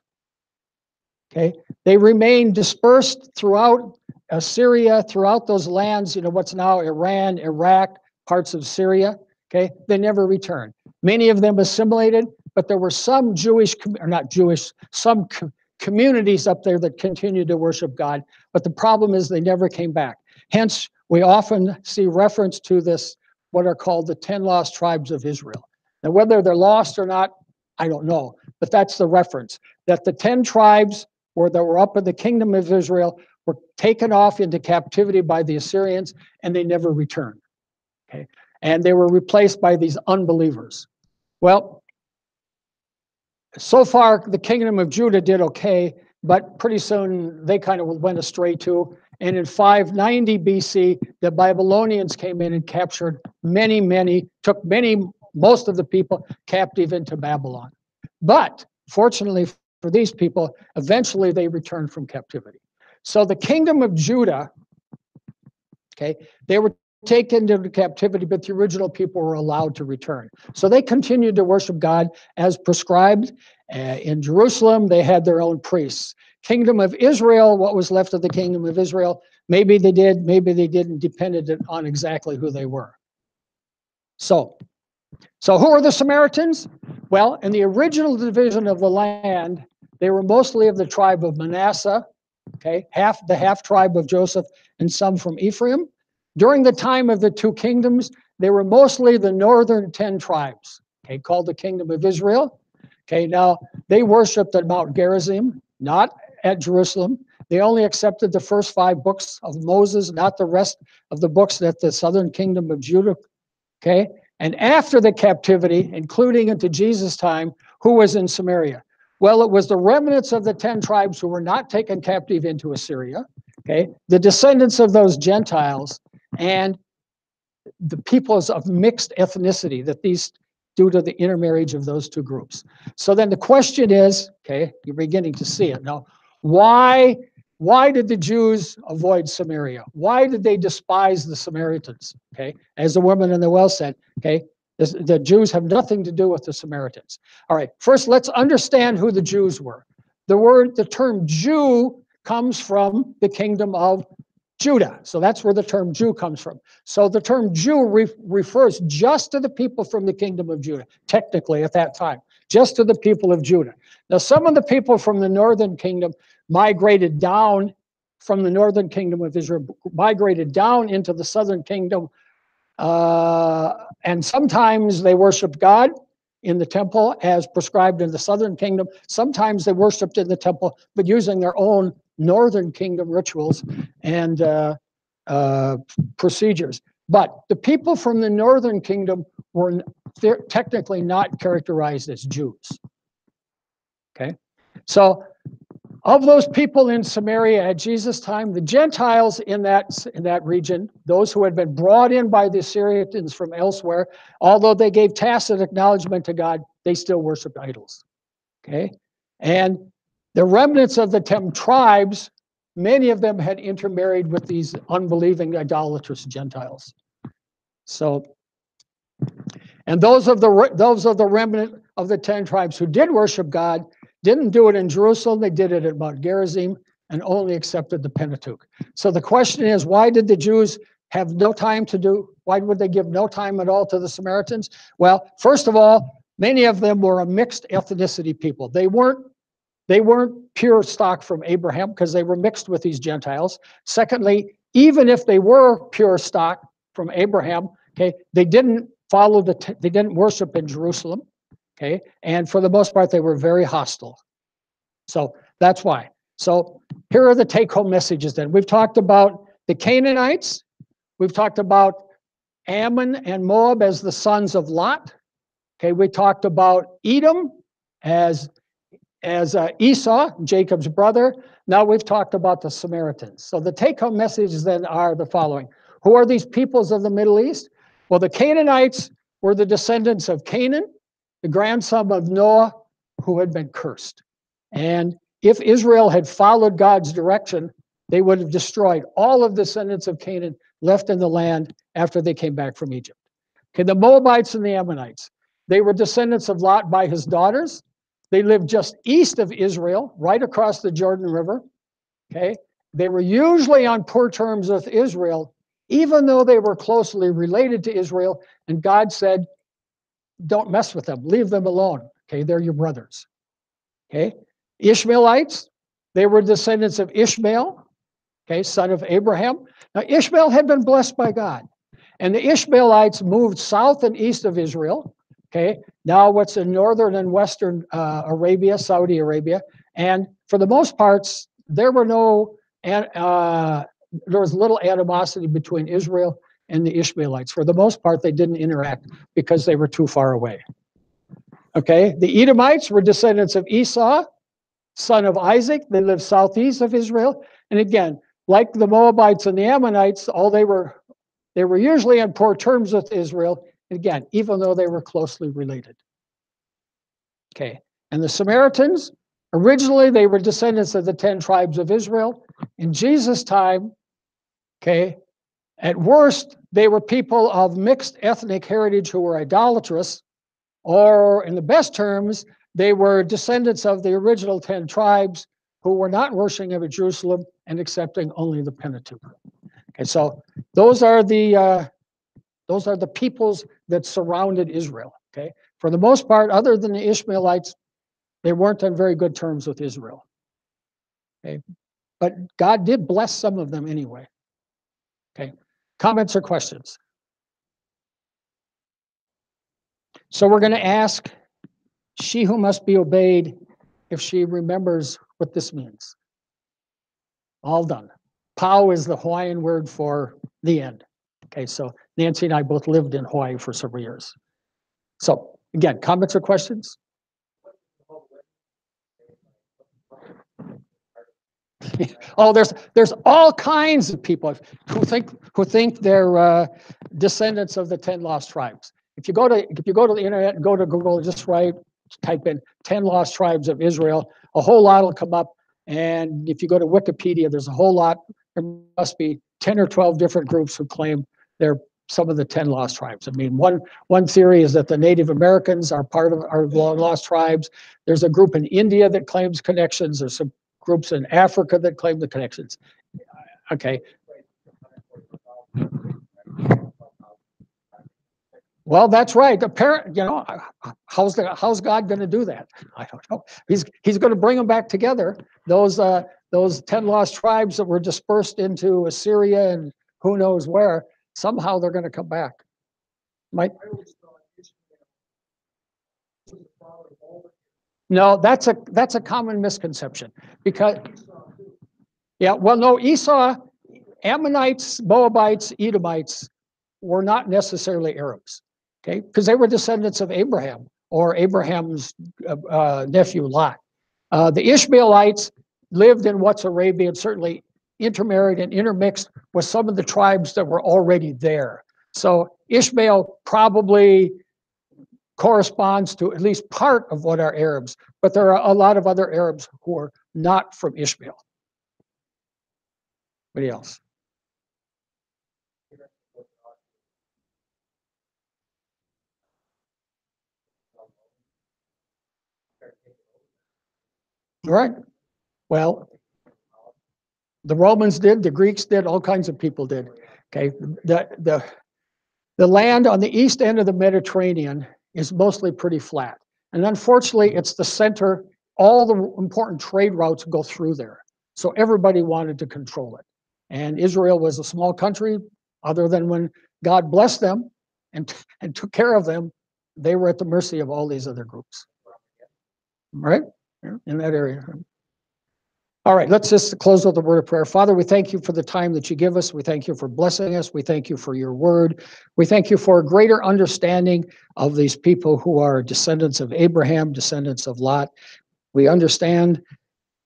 Okay, they remained dispersed throughout Assyria, throughout those lands, what's now Iran, Iraq, parts of Syria. Okay, they never returned. Many of them assimilated, but there were some some communities up there that continued to worship God. But the problem is they never came back. Hence, we often see reference to this, what are called the 10 lost tribes of Israel. Now, whether they're lost or not, I don't know, but that's the reference, that the 10 tribes that were up in the kingdom of Israel were taken off into captivity by the Assyrians, and they never returned. Okay, and they were replaced by these unbelievers. Well, so far the kingdom of Judah did okay, but pretty soon they kind of went astray too, And in 590 BC, the Babylonians came in and captured took most of the people captive into Babylon. But fortunately for these people, eventually they returned from captivity. So the kingdom of Judah, okay, they were taken into captivity, but the original people were allowed to return. So they continued to worship God as prescribed. In Jerusalem, they had their own priests. Kingdom of Israel, what was left of the kingdom of Israel, maybe they did, maybe they didn't, depended on exactly who they were. So who are the Samaritans? Well, in the original division of the land, they were mostly of the tribe of Manasseh, okay, the half tribe of Joseph, and some from Ephraim. During the time of the two kingdoms, they were mostly the northern 10 tribes, okay, called the kingdom of Israel. Okay, now they worshipped at Mount Gerizim, not at Jerusalem. They only accepted the first 5 books of Moses, not the rest of the books that the southern kingdom of Judah. Okay, and after the captivity, including into Jesus' time, who was in Samaria? Well, it was the remnants of the 10 tribes who were not taken captive into Assyria, okay, the descendants of those Gentiles, and the peoples of mixed ethnicity that these, due to the intermarriage of those two groups. So then the question is, okay, you're beginning to see it now, why did the Jews avoid Samaria? Why did they despise the Samaritans? Okay, as the woman in the well said, okay, the Jews have nothing to do with the Samaritans. All right, first let's understand who the Jews were. The term Jew comes from the kingdom of Judah. So that's where the term Jew comes from. So the term Jew refers just to the people from the kingdom of Judah, technically at that time, just to the people of Judah. Now, some of the people from the northern kingdom migrated down from the northern kingdom of Israel, migrated down into the southern kingdom, and sometimes they worshiped God in the temple as prescribed in the southern kingdom. Sometimes they worshiped in the temple, but using their own northern kingdom rituals and procedures. But the people from the northern kingdom were technically not characterized as Jews. Okay, so of those people in Samaria at Jesus' time, the Gentiles in that region, those who had been brought in by the Assyrians from elsewhere, although they gave tacit acknowledgement to God, they still worshiped idols. Okay, and the remnants of the 10 tribes, many of them had intermarried with these unbelieving idolatrous Gentiles. So, and those of the remnant of the 10 tribes who did worship God didn't do it in Jerusalem. They did it at Mount Gerizim and only accepted the Pentateuch. So the question is, why did the Jews have no time to do? Why would they give no time at all to the Samaritans? Well, first of all, many of them were a mixed ethnicity people. They weren't pure stock from Abraham because they were mixed with these Gentiles. Secondly, even if they were pure stock from Abraham, okay, they didn't they didn't worship in Jerusalem, okay, and for the most part they were very hostile. So that's why. So here are the take-home messages then. We've talked about the Canaanites. We've talked about Ammon and Moab as the sons of Lot. Okay, we talked about Edom as Esau, Jacob's brother. Now we've talked about the Samaritans. So the take-home messages then are the following. Who are these peoples of the Middle East? Well, the Canaanites were the descendants of Canaan, the grandson of Noah, who had been cursed. And if Israel had followed God's direction, they would have destroyed all of the descendants of Canaan left in the land after they came back from Egypt. Okay, the Moabites and the Ammonites, they were descendants of Lot by his daughters. They lived just east of Israel, right across the Jordan River. Okay, they were usually on poor terms with Israel, even though they were closely related to Israel. And God said, don't mess with them, leave them alone. Okay, they're your brothers. Okay, Ishmaelites, they were descendants of Ishmael, okay, son of Abraham. Now, Ishmael had been blessed by God. And the Ishmaelites moved south and east of Israel. Okay, now what's in northern and western Arabia, Saudi Arabia, and for the most parts, there was little animosity between Israel and the Ishmaelites. For the most part, they didn't interact because they were too far away. Okay, the Edomites were descendants of Esau, son of Isaac. They lived southeast of Israel, and again, like the Moabites and the Ammonites, they were usually on poor terms with Israel, again, even though they were closely related. Okay, and the Samaritans, originally they were descendants of the 10 tribes of Israel. In Jesus' time, okay, at worst, they were people of mixed ethnic heritage who were idolatrous, or in the best terms, they were descendants of the original 10 tribes who were not worshiping at Jerusalem and accepting only the Pentateuch. Okay, so those are the peoples that surrounded Israel. Okay, for the most part, other than the Ishmaelites, they weren't on very good terms with Israel. Okay, but God did bless some of them anyway. Okay, comments or questions? So we're going to ask, she who must be obeyed, if she remembers what this means. All done. Pau is the Hawaiian word for the end. Okay, so Nancy and I both lived in Hawaii for several years. So again, comments or questions? Oh, there's all kinds of people who think they're descendants of the 10 lost tribes. If you go to the internet and go to Google, just type in 10 lost tribes of Israel, a whole lot will come up. And if you go to Wikipedia, there's a whole lot. There must be 10 or 12 different groups who claim they're some of the 10 lost tribes. I mean, one theory is that the Native Americans are part of our lost tribes. There's a group in India that claims connections. There's some groups in Africa that claim the connections. Okay. Well, that's right. How's God going to do that? I don't know. He's going to bring them back together. Those 10 lost tribes that were dispersed into Assyria and who knows where. Somehow they're going to come back. No, that's a common misconception because Esau, Ammonites, Moabites, Edomites were not necessarily Arabs, okay, because they were descendants of Abraham or Abraham's nephew Lot. The Ishmaelites lived in what's Arabia and certainly intermarried and intermixed with some of the tribes that were already there. So Ishmael probably corresponds to at least part of what are Arabs, but there are a lot of other Arabs who are not from Ishmael. Anybody else? All right. Well, the Romans did, the Greeks did, all kinds of people did. Okay. The land on the east end of the Mediterranean is mostly pretty flat. And unfortunately, it's the center. All the important trade routes go through there. So everybody wanted to control it. And Israel was a small country, other than when God blessed them and took care of them, they were at the mercy of all these other groups. Right? In that area. All right, let's just close with a word of prayer. Father, we thank you for the time that you give us. We thank you for blessing us. We thank you for your word. We thank you for a greater understanding of these people who are descendants of Abraham, descendants of Lot. We understand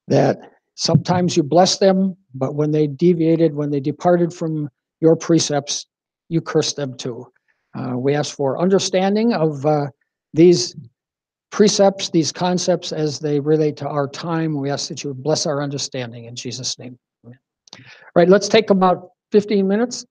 that sometimes you bless them, but when they departed from your precepts, you cursed them too. We ask for understanding of these precepts, these concepts as they relate to our time. We ask that you would bless our understanding in Jesus' name. Amen. All right, let's take about 15 minutes.